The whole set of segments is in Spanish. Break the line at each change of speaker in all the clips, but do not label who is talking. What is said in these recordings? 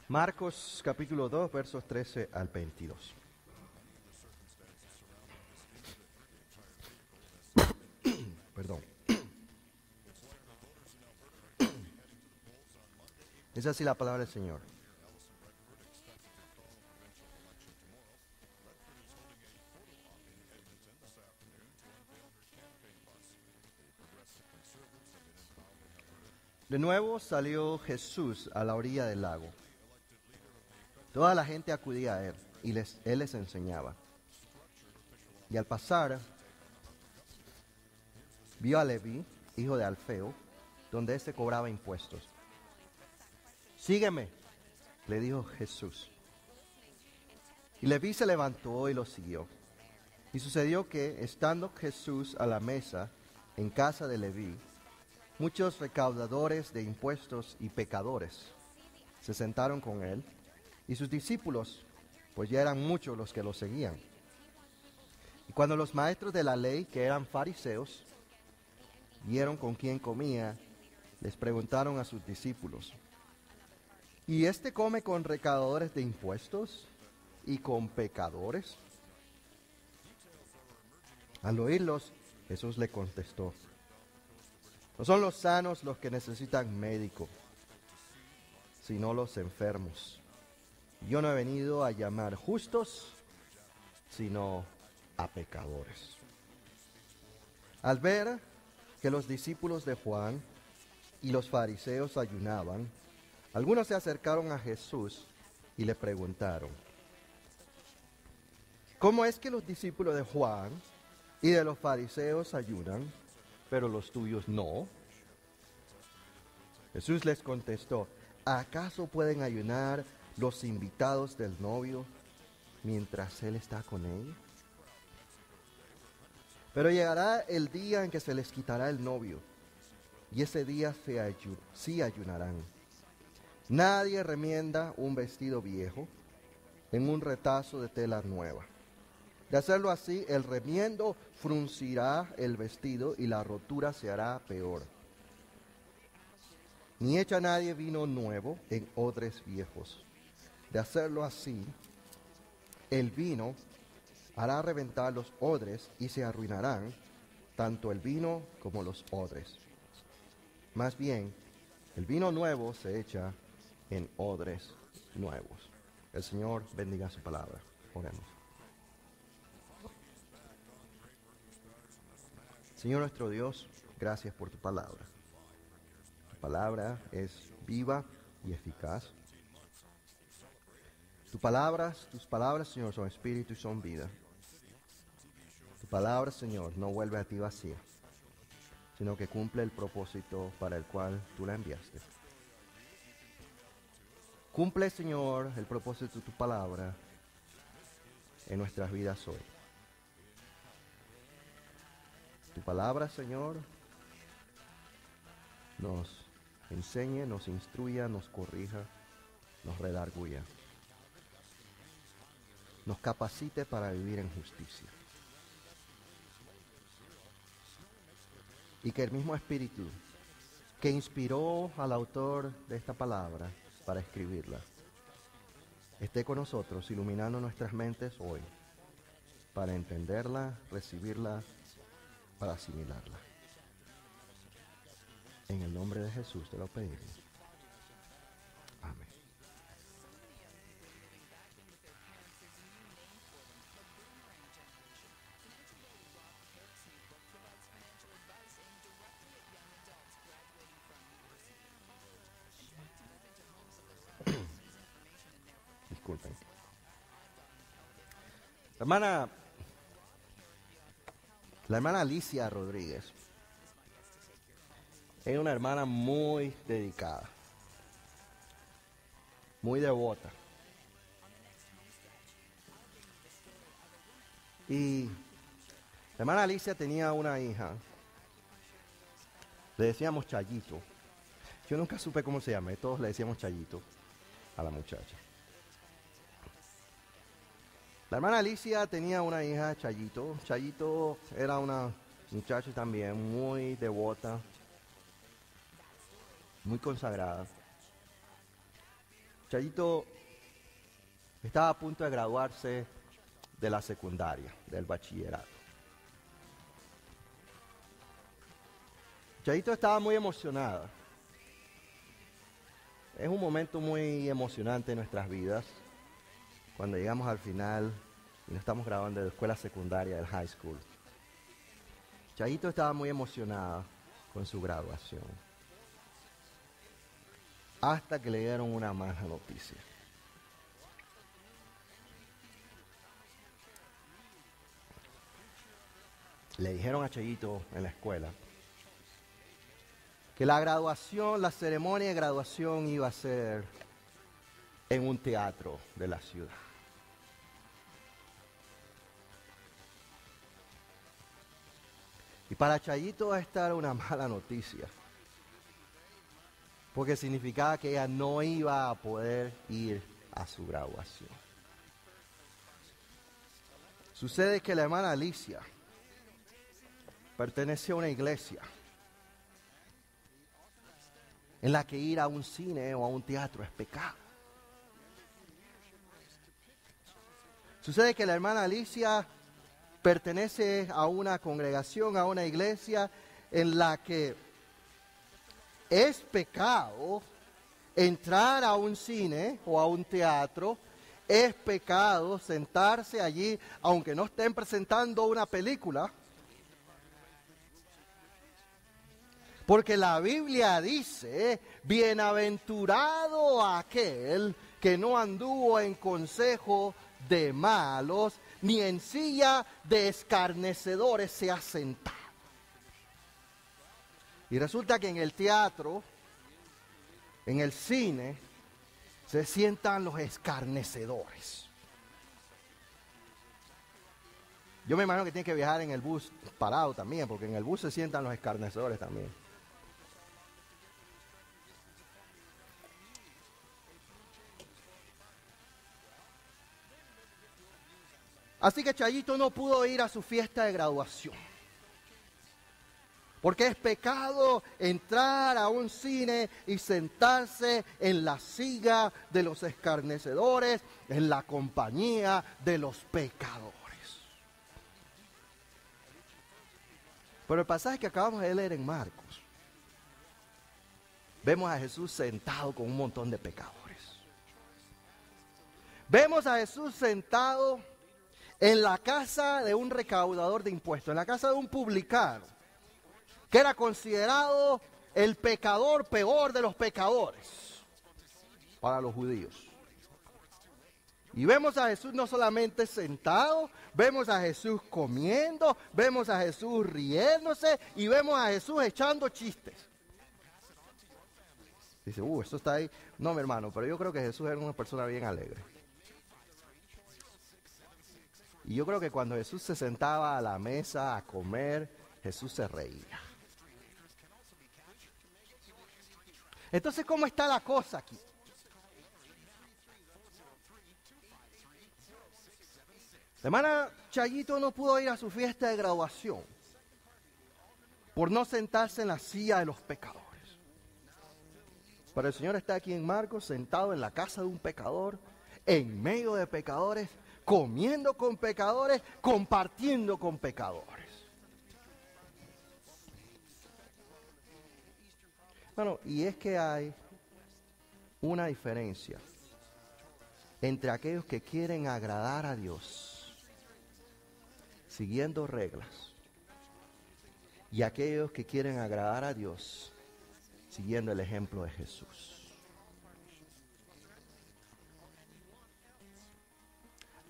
Marcos capítulo 2, versos 13 al 22. Perdón. Es así la palabra del Señor. De nuevo salió Jesús a la orilla del lago. Toda la gente acudía a él y él les enseñaba. Y al pasar, vio a Leví, hijo de Alfeo, donde éste cobraba impuestos. Sígueme, le dijo Jesús. Y Leví se levantó y lo siguió. Y sucedió que, estando Jesús a la mesa en casa de Leví, muchos recaudadores de impuestos y pecadores se sentaron con él, y sus discípulos, pues ya eran muchos los que lo seguían. Y cuando los maestros de la ley, que eran fariseos, vieron con quién comía, les preguntaron a sus discípulos: ¿y este come con recaudadores de impuestos y con pecadores? Al oírlos, Jesús le contestó: no son los sanos los que necesitan médico, sino los enfermos. Yo no he venido a llamar justos, sino a pecadores. Al ver que los discípulos de Juan y los fariseos ayunaban, algunos se acercaron a Jesús y le preguntaron: ¿cómo es que los discípulos de Juan y de los fariseos ayunan, pero los tuyos no? Jesús les contestó: ¿acaso pueden ayunar los invitados del novio mientras él está con ellos? Pero llegará el día en que se les quitará el novio, y ese día sí ayunarán. Nadie remienda un vestido viejo en un retazo de tela nueva. De hacerlo así, el remiendo fruncirá el vestido y la rotura se hará peor. Ni echa nadie vino nuevo en odres viejos. De hacerlo así, el vino hará reventar los odres y se arruinarán tanto el vino como los odres. Más bien, el vino nuevo se echa en odres nuevos. El Señor bendiga su palabra. Oremos. Señor nuestro Dios, gracias por tu palabra. Tu palabra es viva y eficaz. Tus palabras, Señor, son espíritu y son vida. Tu palabra, Señor, no vuelve a ti vacía, sino que cumple el propósito para el cual tú la enviaste. Cumple, Señor, el propósito de tu palabra en nuestras vidas hoy. Tu palabra, Señor, nos enseñe, nos instruya, nos corrija, nos redarguya. Nos capacite para vivir en justicia. Y que el mismo Espíritu que inspiró al autor de esta palabra para escribirla esté con nosotros, iluminando nuestras mentes hoy para entenderla, recibirla, para asimilarla. En el nombre de Jesús te lo pedimos. Amén. Disculpen. La hermana Alicia Rodríguez es una hermana muy dedicada, muy devota. Y la hermana Alicia tenía una hija, le decíamos Chayito. Yo nunca supe cómo se llama, todos le decíamos Chayito a la muchacha. La hermana Alicia tenía una hija, Chayito. Chayito era una muchacha también muy devota, muy consagrada. Chayito estaba a punto de graduarse de la secundaria, del bachillerato. Chayito estaba muy emocionada. Es un momento muy emocionante en nuestras vidas, cuando llegamos al final y nos estamos graduando de la escuela secundaria, del high school. Chayito estaba muy emocionada con su graduación, hasta que le dieron una mala noticia. Le dijeron a Chayito en la escuela que la graduación, la ceremonia de graduación iba a ser en un teatro de la ciudad. Y para Chayito esta era una mala noticia, porque significaba que ella no iba a poder ir a su graduación. Sucede que la hermana Alicia pertenece a una iglesia en la que ir a un cine o a un teatro es pecado. Sucede que la hermana Alicia pertenece a una congregación, a una iglesia en la que es pecado entrar a un cine o a un teatro, es pecado sentarse allí aunque no estén presentando una película. Porque la Biblia dice, bienaventurado aquel que no anduvo en consejo de malos, ni en silla de escarnecedores se ha sentado. Y resulta que en el teatro, en el cine, se sientan los escarnecedores. Yo me imagino que tiene que viajar en el bus parado también, porque en el bus se sientan los escarnecedores también. Así que Chayito no pudo ir a su fiesta de graduación. Porque es pecado entrar a un cine y sentarse en la silla de los escarnecedores, en la compañía de los pecadores. Pero el pasaje que acabamos de leer en Marcos, vemos a Jesús sentado con un montón de pecadores. Vemos a Jesús sentado en la casa de un recaudador de impuestos, en la casa de un publicano, que era considerado el pecador peor de los pecadores para los judíos. Y vemos a Jesús no solamente sentado, vemos a Jesús comiendo, vemos a Jesús riéndose y vemos a Jesús echando chistes. Dice, eso está ahí. No, mi hermano, pero yo creo que Jesús era una persona bien alegre. Y yo creo que cuando Jesús se sentaba a la mesa a comer, Jesús se reía. Entonces, ¿cómo está la cosa aquí? La hermana Chayito no pudo ir a su fiesta de graduación por no sentarse en la silla de los pecadores. Pero el Señor está aquí en Marcos, sentado en la casa de un pecador, en medio de pecadores, comiendo con pecadores, compartiendo con pecadores. Bueno, y es que hay una diferencia entre aquellos que quieren agradar a Dios siguiendo reglas y aquellos que quieren agradar a Dios siguiendo el ejemplo de Jesús.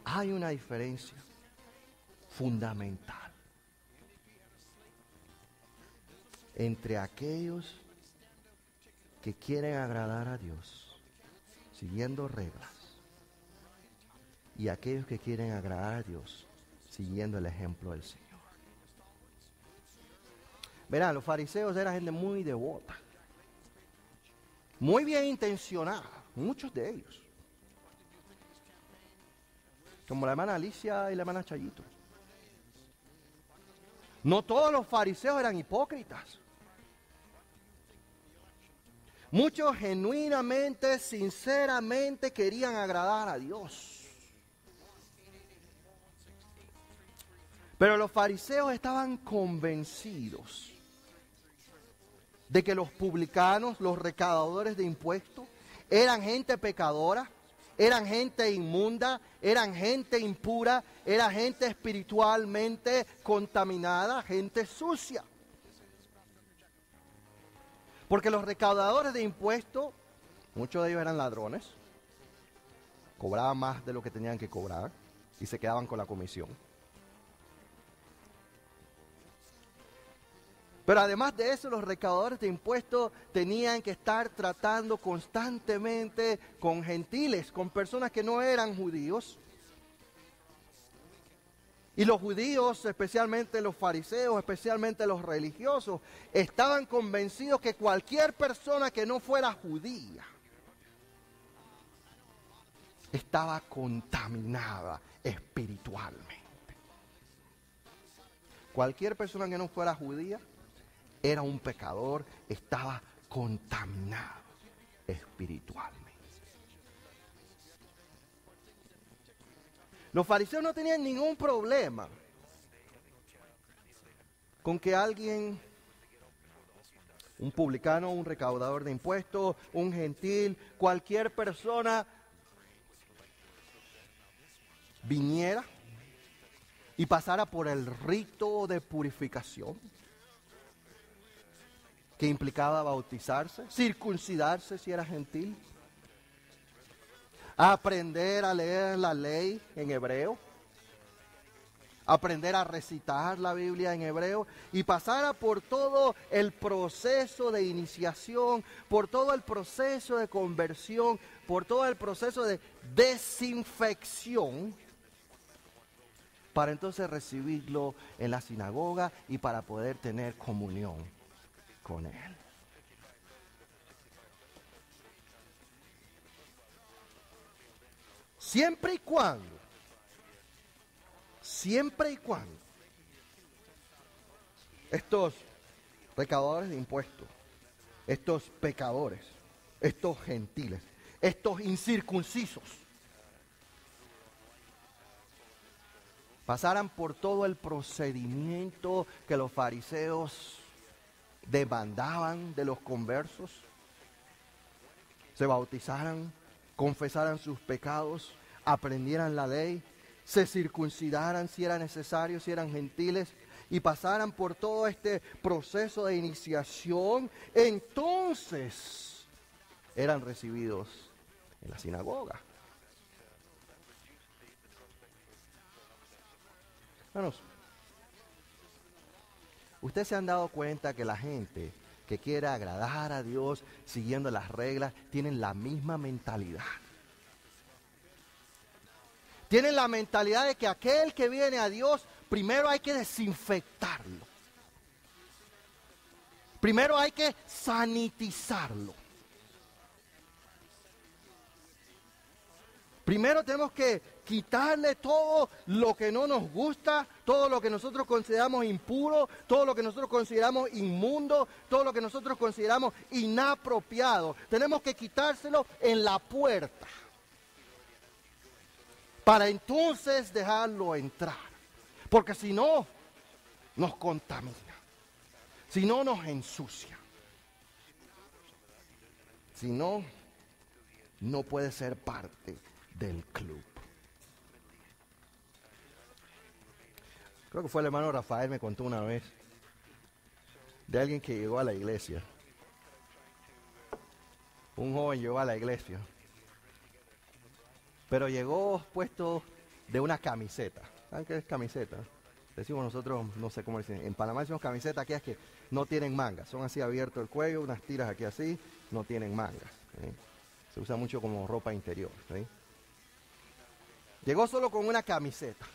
Hay una diferencia fundamental entre aquellos que quieren agradar a Dios siguiendo reglas y aquellos que quieren agradar a Dios siguiendo el ejemplo del Señor. Verán, los fariseos eran gente muy devota, muy bien intencionada, muchos de ellos, como la hermana Alicia y la hermana Chayito. No todos los fariseos eran hipócritas. Muchos genuinamente, sinceramente querían agradar a Dios. Pero los fariseos estaban convencidos de que los publicanos, los recaudadores de impuestos, eran gente pecadora, eran gente inmunda, eran gente impura, era gente espiritualmente contaminada, gente sucia. Porque los recaudadores de impuestos, muchos de ellos eran ladrones, cobraban más de lo que tenían que cobrar y se quedaban con la comisión. Pero además de eso, los recaudadores de impuestos tenían que estar tratando constantemente con gentiles, con personas que no eran judíos. Y los judíos, especialmente los fariseos, especialmente los religiosos, estaban convencidos que cualquier persona que no fuera judía estaba contaminada espiritualmente. Cualquier persona que no fuera judía era un pecador, estaba contaminado espiritualmente. Los fariseos no tenían ningún problema con que alguien, un publicano, un recaudador de impuestos, un gentil, cualquier persona viniera y pasara por el rito de purificación que implicaba bautizarse, circuncidarse si era gentil, aprender a leer la ley en hebreo, aprender a recitar la Biblia en hebreo y pasara por todo el proceso de iniciación, por todo el proceso de conversión, por todo el proceso de desinfección, para entonces recibirlo en la sinagoga y para poder tener comunión con Él. Siempre y cuando estos recaudadores de impuestos, estos pecadores, estos gentiles, estos incircuncisos, pasaran por todo el procedimiento que los fariseos demandaban de los conversos, se bautizaran, confesaran sus pecados, aprendieran la ley, se circuncidaran si era necesario, si eran gentiles, y pasaran por todo este proceso de iniciación, entonces eran recibidos en la sinagoga. Hermanos, ¿ustedes se han dado cuenta que la gente que quiere agradar a Dios siguiendo las reglas tienen la misma mentalidad? Tienen la mentalidad de que aquel que viene a Dios, primero hay que desinfectarlo. Primero hay que sanitizarlo. Primero tenemos que quitarle todo lo que no nos gusta, todo lo que nosotros consideramos impuro, todo lo que nosotros consideramos inmundo, todo lo que nosotros consideramos inapropiado. Tenemos que quitárselo en la puerta, para entonces dejarlo entrar. Porque si no, nos contamina. Si no, nos ensucia. Si no, no puede ser parte del club. Creo que fue el hermano Rafael, me contó una vez de alguien que llegó a la iglesia. Un joven llegó a la iglesia, pero llegó puesto de una camiseta. ¿Saben qué es camiseta? Decimos nosotros, no sé cómo dicen, en Panamá decimos camiseta, aquellas que no tienen mangas, son así abierto el cuello, unas tiras aquí así, no tienen mangas. Se usa mucho como ropa interior. Llegó solo con una camiseta.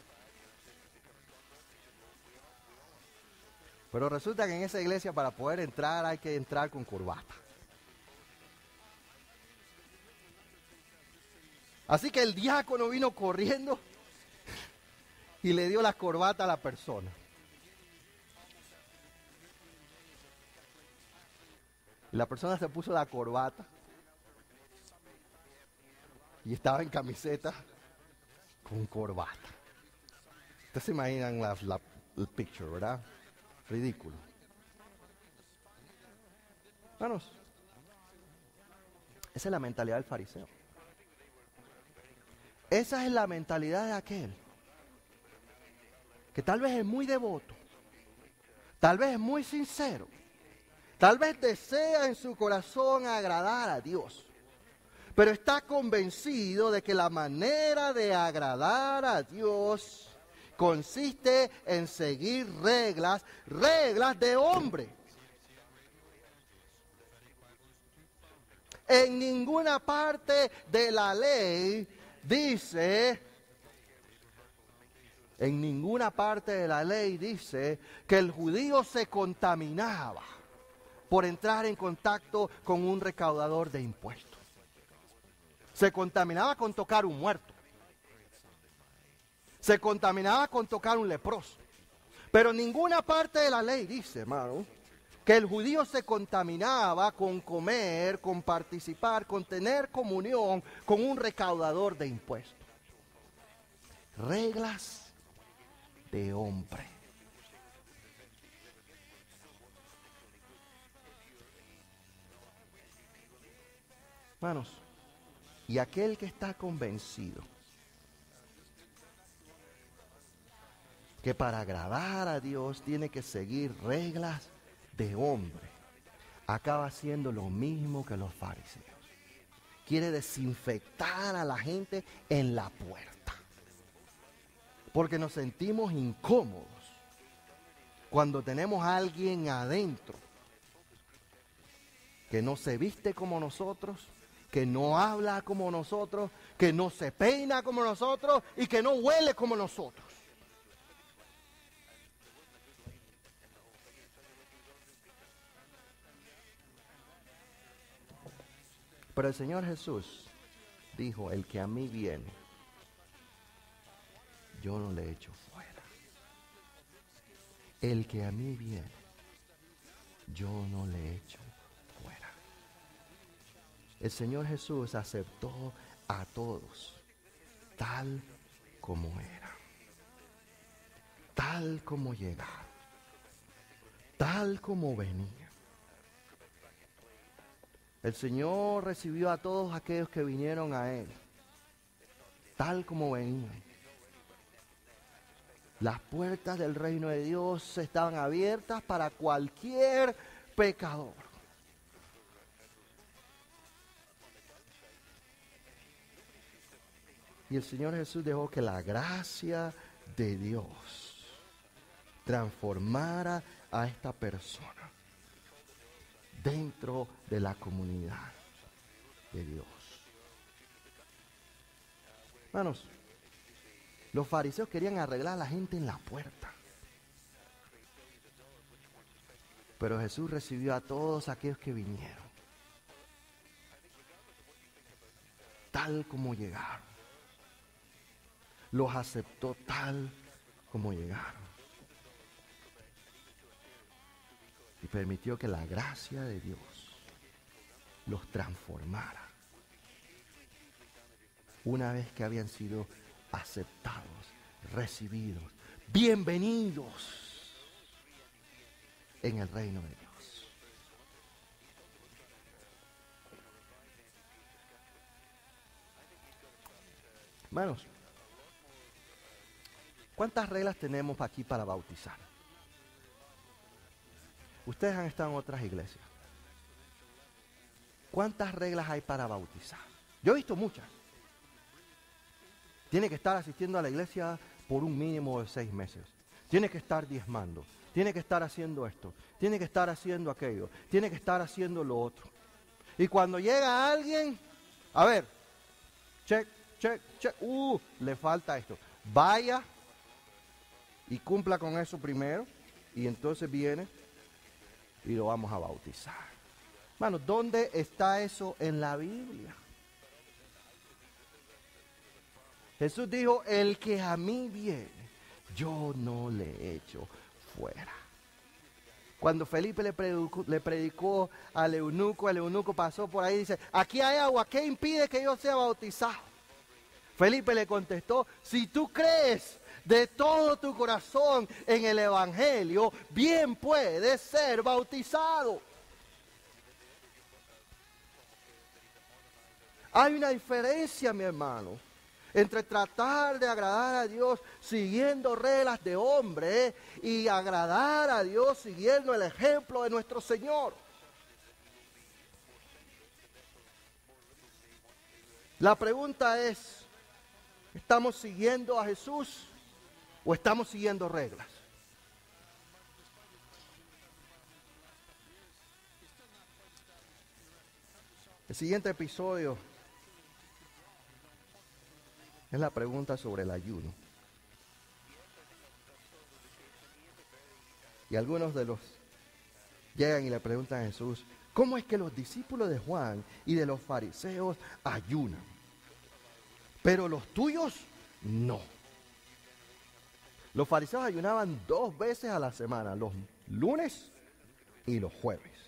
Pero resulta que en esa iglesia para poder entrar hay que entrar con corbata. Así que el diácono vino corriendo y le dio la corbata a la persona. Y la persona se puso la corbata y estaba en camiseta con corbata. Ustedes se imaginan el picture, ¿verdad? Ridículo. Hermanos, esa es la mentalidad del fariseo. Esa es la mentalidad de aquel que tal vez es muy devoto, tal vez es muy sincero, tal vez desea en su corazón agradar a Dios, pero está convencido de que la manera de agradar a Dios consiste en seguir reglas de hombre. En ninguna parte de la ley dice, que el judío se contaminaba por entrar en contacto con un recaudador de impuestos. Se contaminaba con tocar un muerto. Se contaminaba con tocar un leproso. Pero ninguna parte de la ley dice, hermano, que el judío se contaminaba con comer, con participar, con tener comunión con un recaudador de impuestos. Reglas de hombre. Hermanos, y aquel que está convencido que para agradar a Dios tiene que seguir reglas de hombre, acaba haciendo lo mismo que los fariseos. Quiere desinfectar a la gente en la puerta, porque nos sentimos incómodos cuando tenemos a alguien adentro que no se viste como nosotros, que no habla como nosotros, que no se peina como nosotros y que no huele como nosotros. Pero el Señor Jesús dijo, el que a mí viene, yo no le echo fuera. El que a mí viene, yo no le echo fuera. El Señor Jesús aceptó a todos tal como eran, tal como llegaron, tal como venían. El Señor recibió a todos aquellos que vinieron a Él, tal como venían. Las puertas del reino de Dios estaban abiertas para cualquier pecador. Y el Señor Jesús dejó que la gracia de Dios transformara a esta persona dentro de la comunidad de Dios. Hermanos, los fariseos querían arreglar a la gente en la puerta. Pero Jesús recibió a todos aquellos que vinieron, tal como llegaron. Los aceptó tal como llegaron. Y permitió que la gracia de Dios los transformara. Una vez que habían sido aceptados, recibidos, bienvenidos en el reino de Dios. Hermanos, ¿cuántas reglas tenemos aquí para bautizar? Ustedes han estado en otras iglesias. ¿Cuántas reglas hay para bautizar? Yo he visto muchas. Tiene que estar asistiendo a la iglesia por un mínimo de 6 meses. Tiene que estar diezmando. Tiene que estar haciendo esto. Tiene que estar haciendo aquello. Tiene que estar haciendo lo otro. Y cuando llega alguien, a ver, check, le falta esto. Vaya y cumpla con eso primero. Y entonces viene y lo vamos a bautizar. Hermano, ¿dónde está eso en la Biblia? Jesús dijo, el que a mí viene, yo no le echo fuera. Cuando Felipe le predicó al eunuco pasó por ahí y dice, aquí hay agua, ¿qué impide que yo sea bautizado? Felipe le contestó, si tú crees de todo tu corazón en el Evangelio, bien puedes ser bautizado. Hay una diferencia, mi hermano, entre tratar de agradar a Dios siguiendo reglas de hombre y agradar a Dios siguiendo el ejemplo de nuestro Señor. La pregunta es, ¿estamos siguiendo a Jesús o estamos siguiendo reglas? El siguiente episodio es la pregunta sobre el ayuno. Y algunos de los llegan y le preguntan a Jesús, ¿cómo es que los discípulos de Juan y de los fariseos ayunan? Pero los tuyos no. Los fariseos ayunaban 2 veces a la semana, los lunes y los jueves.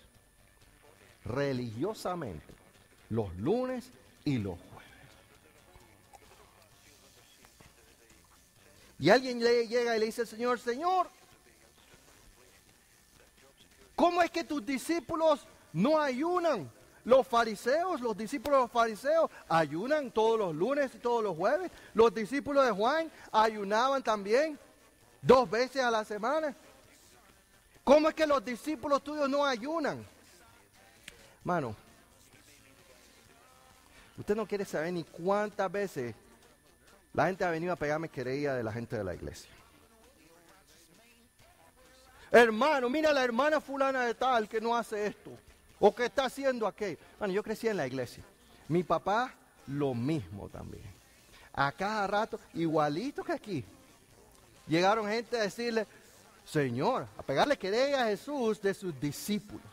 Religiosamente, los lunes y los jueves. Y alguien llega y le dice al Señor, Señor, ¿cómo es que tus discípulos no ayunan? Los fariseos, los discípulos de los fariseos ayunan todos los lunes y todos los jueves. Los discípulos de Juan ayunaban también 2 veces a la semana. ¿Cómo es que los discípulos tuyos no ayunan? Mano, usted no quiere saber ni cuántas veces la gente ha venido a pegarme querella de la gente de la iglesia. Hermano, mira la hermana fulana de tal que no hace esto. O que está haciendo aquello. Bueno, yo crecí en la iglesia. Mi papá, lo mismo también. A cada rato, igualito que aquí. Llegaron gente a decirle, Señor, a pegarle querella a Jesús de sus discípulos.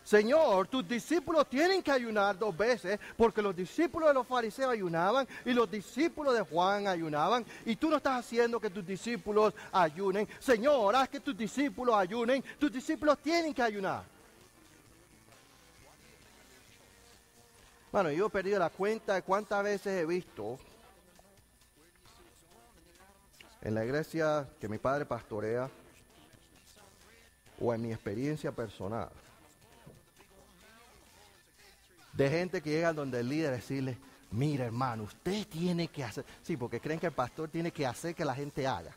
Señor, tus discípulos tienen que ayunar 2 veces, porque los discípulos de los fariseos ayunaban y los discípulos de Juan ayunaban, y tú no estás haciendo que tus discípulos ayunen. Señor, haz que tus discípulos ayunen, tus discípulos tienen que ayunar. Bueno, yo he perdido la cuenta de cuántas veces he visto en la iglesia que mi padre pastorea o en mi experiencia personal de gente que llega donde el líder decirle, mira hermano, usted tiene que hacer, sí, porque creen que el pastor tiene que hacer que la gente haga.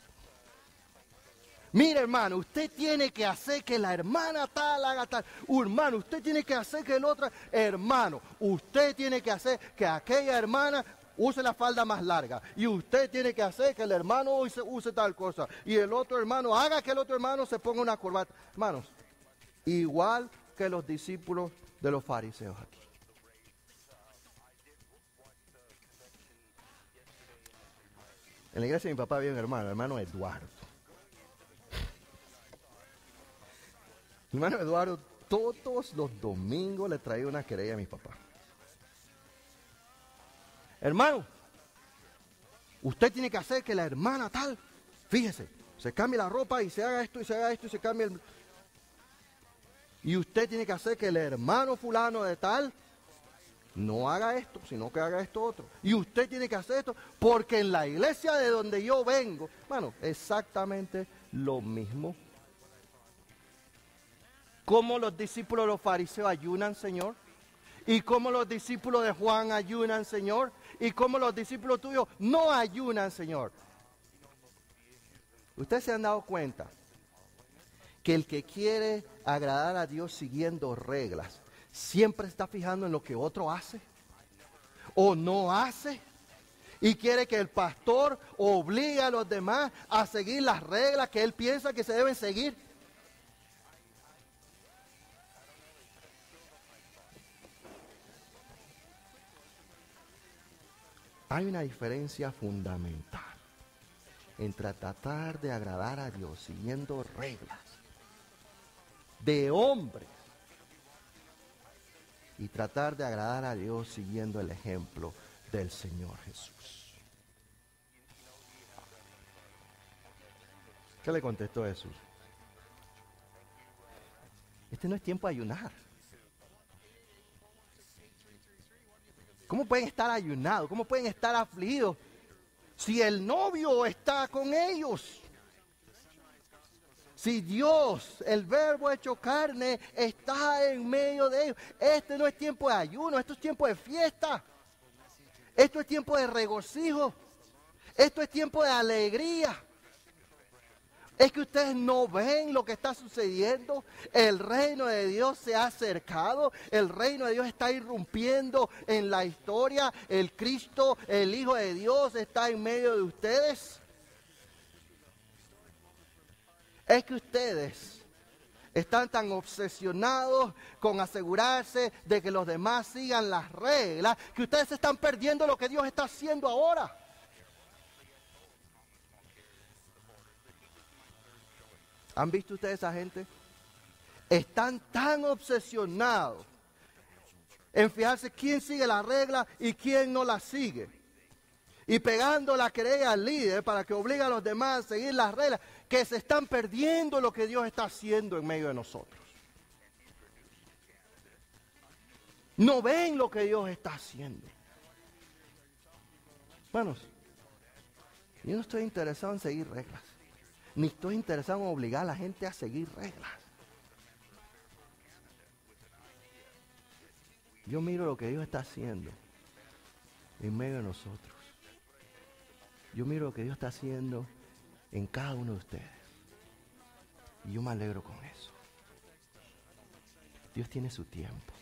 Mira hermano, usted tiene que hacer que la hermana tal haga tal. Hermano, usted tiene que hacer que el otro, hermano, usted tiene que hacer que aquella hermana use la falda más larga. Y usted tiene que hacer que el hermano use tal cosa. Y el otro hermano haga que el otro hermano se ponga una corbata. Hermanos, igual que los discípulos de los fariseos aquí. En la iglesia de mi papá había un hermano, el hermano Eduardo. Mi hermano Eduardo todos los domingos le traía una querella a mi papá. Hermano, usted tiene que hacer que la hermana tal, fíjese, se cambie la ropa y se haga esto y se haga esto y se cambie el... Y usted tiene que hacer que el hermano fulano de tal no haga esto, sino que haga esto otro. Y usted tiene que hacer esto, porque en la iglesia de donde yo vengo, bueno, exactamente lo mismo. ¿Cómo los discípulos de los fariseos ayunan, Señor? ¿Y cómo los discípulos de Juan ayunan, Señor? ¿Y cómo los discípulos tuyos no ayunan, Señor? Ustedes se han dado cuenta que el que quiere agradar a Dios siguiendo reglas, siempre está fijando en lo que otro hace o no hace y quiere que el pastor obligue a los demás a seguir las reglas que él piensa que se deben seguir. Hay una diferencia fundamental entre tratar de agradar a Dios siguiendo reglas de hombres y tratar de agradar a Dios siguiendo el ejemplo del Señor Jesús. ¿Qué le contestó Jesús? Este no es tiempo de ayunar. ¿Cómo pueden estar ayunados? ¿Cómo pueden estar afligidos si el novio está con ellos? Si Dios, el verbo hecho carne, está en medio de ellos. Este no es tiempo de ayuno, esto es tiempo de fiesta. Esto es tiempo de regocijo. Esto es tiempo de alegría. Es que ustedes no ven lo que está sucediendo. El reino de Dios se ha acercado. El reino de Dios está irrumpiendo en la historia. El Cristo, el Hijo de Dios, está en medio de ustedes. Es que ustedes están tan obsesionados con asegurarse de que los demás sigan las reglas, que ustedes están perdiendo lo que Dios está haciendo ahora. ¿Han visto ustedes a esa gente? Están tan obsesionados en fijarse quién sigue la regla y quién no la sigue. Y pegando la querella al líder para que obligue a los demás a seguir las reglas, que se están perdiendo lo que Dios está haciendo en medio de nosotros. No ven lo que Dios está haciendo. Hermanos, yo no estoy interesado en seguir reglas. Ni estoy interesado en obligar a la gente a seguir reglas. Yo miro lo que Dios está haciendo en medio de nosotros. Yo miro lo que Dios está haciendo en cada uno de ustedes. Y yo me alegro con eso. Dios tiene su tiempo.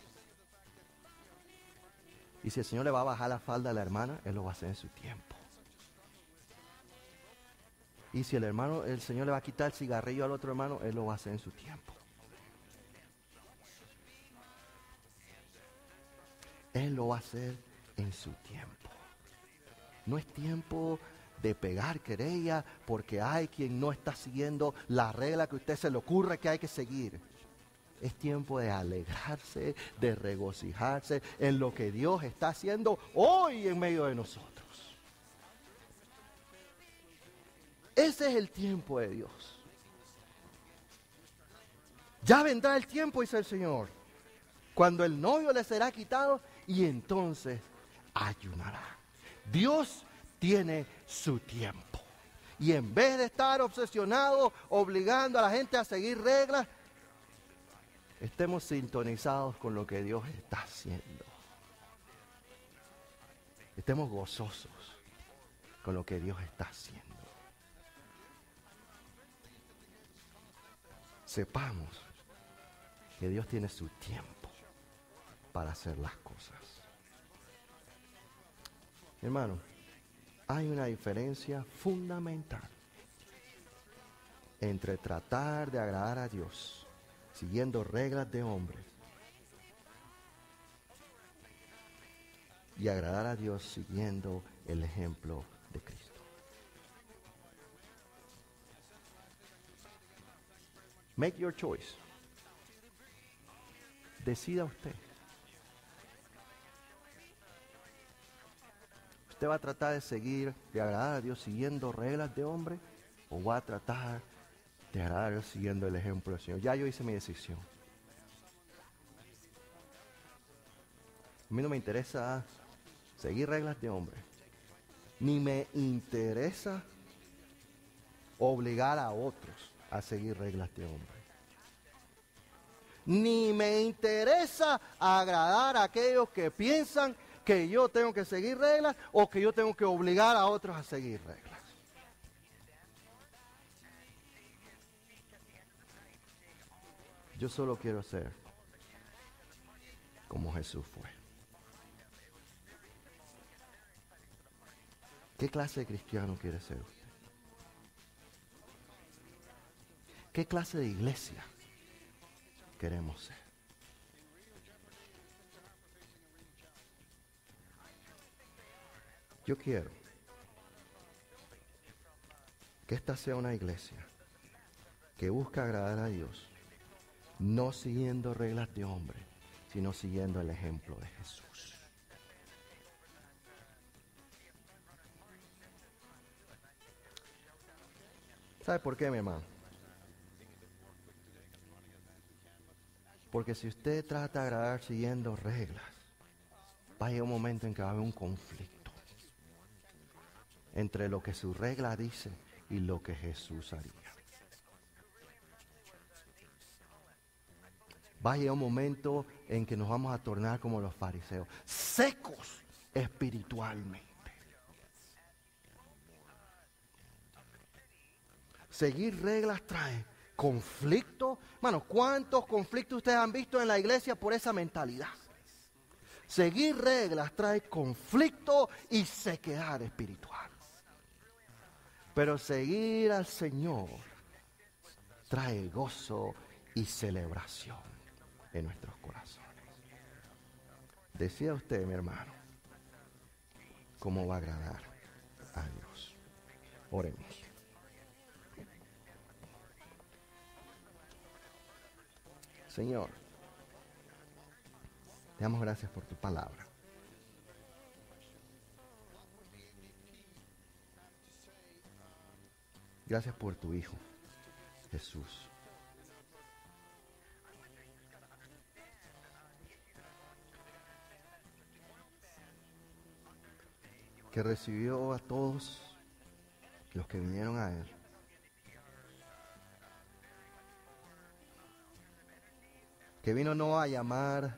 Y si el Señor le va a bajar la falda a la hermana, Él lo va a hacer en su tiempo. Y si el Señor le va a quitar el cigarrillo al otro hermano, Él lo va a hacer en su tiempo. Él lo va a hacer en su tiempo. No es tiempo de pegar querella porque hay quien no está siguiendo la regla que a usted se le ocurre que hay que seguir. Es tiempo de alegrarse, de regocijarse en lo que Dios está haciendo hoy en medio de nosotros. Ese es el tiempo de Dios. Ya vendrá el tiempo, dice el Señor, cuando el novio le será quitado y entonces ayunará. Dios tiene su tiempo. Y en vez de estar obsesionado, obligando a la gente a seguir reglas, estemos sintonizados con lo que Dios está haciendo. Estemos gozosos con lo que Dios está haciendo. Sepamos que Dios tiene su tiempo para hacer las cosas. Hermano, hay una diferencia fundamental entre tratar de agradar a Dios siguiendo reglas de hombres y agradar a Dios siguiendo el ejemplo de Cristo. Make your choice. Decida usted. ¿Usted va a tratar de seguir, de agradar a Dios siguiendo reglas de hombre? ¿O va a tratar de agradar a Dios siguiendo el ejemplo del Señor? Ya yo hice mi decisión. A mí no me interesa seguir reglas de hombre. Ni me interesa obligar a otros a seguir reglas de hombre. Ni me interesa agradar a aquellos que piensan que yo tengo que seguir reglas o que yo tengo que obligar a otros a seguir reglas. Yo solo quiero ser como Jesús fue. ¿Qué clase de cristiano quiere ser usted? ¿Qué clase de iglesia queremos ser? Yo quiero que esta sea una iglesia que busca agradar a Dios, no siguiendo reglas de hombre, sino siguiendo el ejemplo de Jesús. ¿Sabe por qué, mi hermano? Porque si usted trata de agradar siguiendo reglas, va a llegar un momento en que va a haber un conflicto entre lo que su regla dice y lo que Jesús haría. Va a llegar un momento en que nos vamos a tornar como los fariseos, secos espiritualmente. Seguir reglas trae conflicto. Bueno, ¿cuántos conflictos ustedes han visto en la iglesia por esa mentalidad? Seguir reglas trae conflicto y sequedad espiritual. Pero seguir al Señor trae gozo y celebración en nuestros corazones. Decía usted, mi hermano, cómo va a agradar a Dios. Oremos. Señor, te damos gracias por tu palabra. Gracias por tu Hijo, Jesús. Que recibió a todos los que vinieron a Él. Que vino no a llamar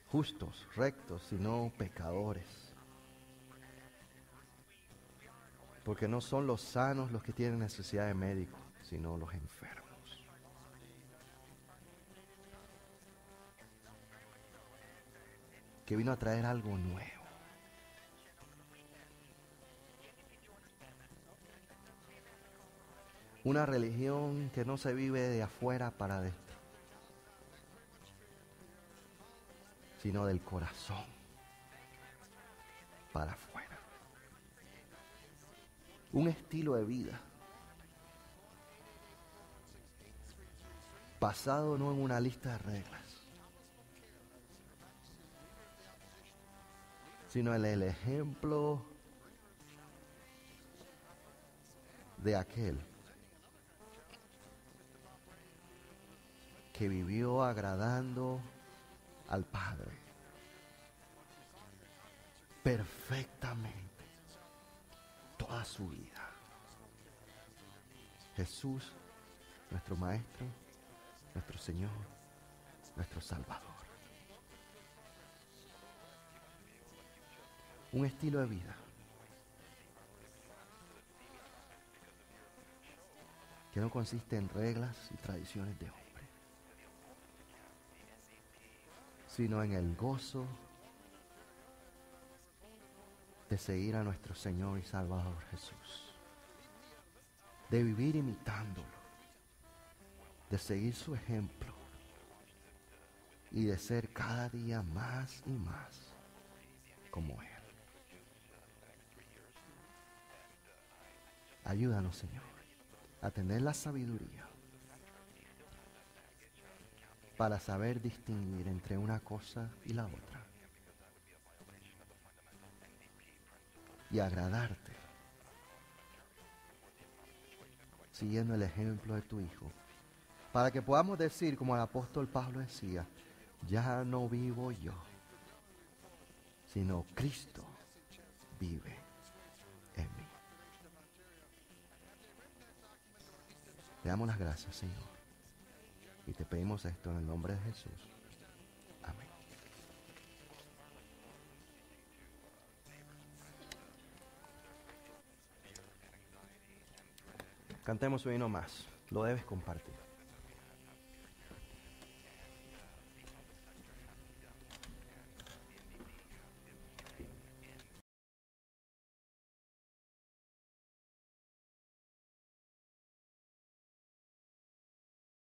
justos, rectos, sino pecadores. Porque no son los sanos los que tienen necesidad de médico, sino los enfermos. Que vino a traer algo nuevo. Una religión que no se vive de afuera para adentro, sino del corazón para afuera. Un estilo de vida basado no en una lista de reglas, sino en el ejemplo de aquel que vivió agradando al Padre perfectamente toda su vida. Jesús, nuestro Maestro, nuestro Señor, nuestro Salvador. Un estilo de vida que no consiste en reglas y tradiciones de hombre, sino en el gozo de seguir a nuestro Señor y Salvador Jesús, de vivir imitándolo, de seguir su ejemplo y de ser cada día más y más como Él. Ayúdanos, Señor, a tener la sabiduría para saber distinguir entre una cosa y la otra y agradarte siguiendo el ejemplo de tu Hijo, para que podamos decir, como el apóstol Pablo decía, ya no vivo yo, sino Cristo vive en mí. Te damos las gracias, Señor, y te pedimos esto en el nombre de Jesús. Amén. Cantemos un himno más. Lo debes compartir.